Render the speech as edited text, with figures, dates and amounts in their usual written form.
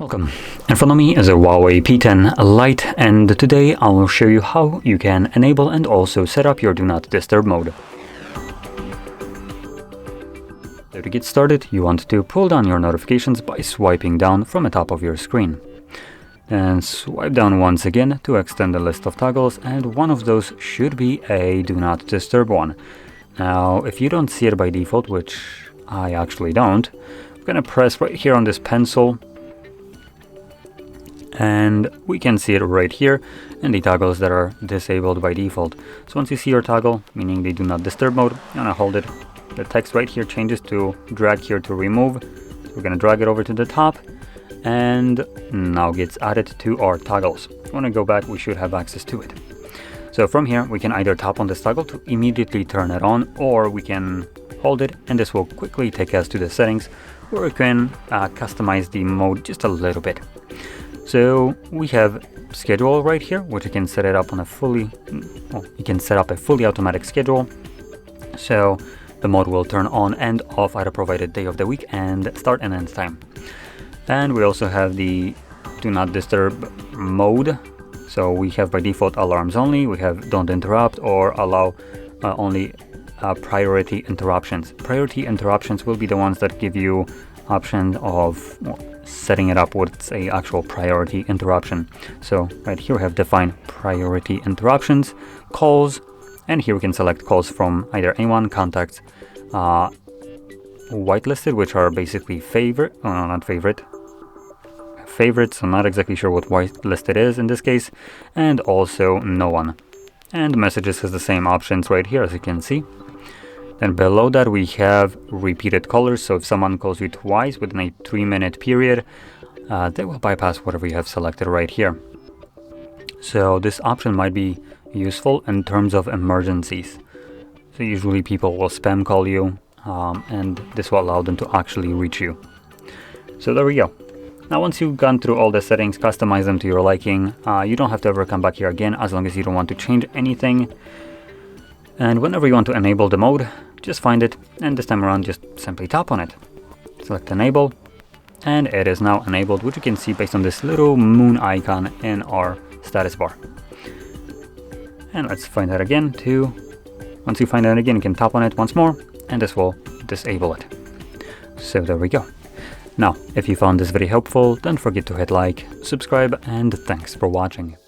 Welcome. In front of me is a HUAWEI P10 Lite, and today I will show you how you can enable and also set up your Do Not Disturb mode. So to get started, you want to pull down your notifications by swiping down from the top of your screen. And swipe down once again to extend the list of toggles, and one of those should be a Do Not Disturb one. Now, if you don't see it by default, which I actually don't, I'm gonna press right here on this pencil, and we can see it right here in the toggles that are disabled by default. So once you see your toggle, meaning the Do Not Disturb mode, you're gonna hold it. The text right here changes to drag here to remove. So we're gonna drag it over to the top, and now gets added to our toggles. When we go back, we should have access to it. So from here, we can either tap on this toggle to immediately turn it on, or we can hold it, and this will quickly take us to the settings where we can customize the mode just a little bit. So we have schedule right here, which you can set it up on a you can set up a fully automatic schedule. So the mode will turn on and off at a provided day of the week and start and end time. And we also have the Do Not Disturb mode. So we have by default alarms only, we have don't interrupt, or allow only priority interruptions. Priority interruptions will be the ones that give you option of setting it up with a actual priority interruption. So right here we have defined priority interruptions, calls, and here we can select calls from either anyone, contacts, whitelisted, which are basically favorites. I'm not exactly sure what whitelisted is in this case, and also no one. And messages has the same options right here, as you can see. Then below that we have repeated callers, so if someone calls you twice within a 3-minute period, they will bypass whatever you have selected right here. So this option might be useful in terms of emergencies. So usually people will spam call you, and this will allow them to actually reach you. So there we go. Now once you've gone through all the settings, customize them to your liking, you don't have to ever come back here again as long as you don't want to change anything. And whenever you want to enable the mode, just find it, and this time around just simply tap on it. Select enable, and it is now enabled, which you can see based on this little moon icon in our status bar. And let's find that again too. Once you find that again, you can tap on it once more, and this will disable it. So there we go. Now, if you found this video helpful, don't forget to hit like, subscribe, and thanks for watching.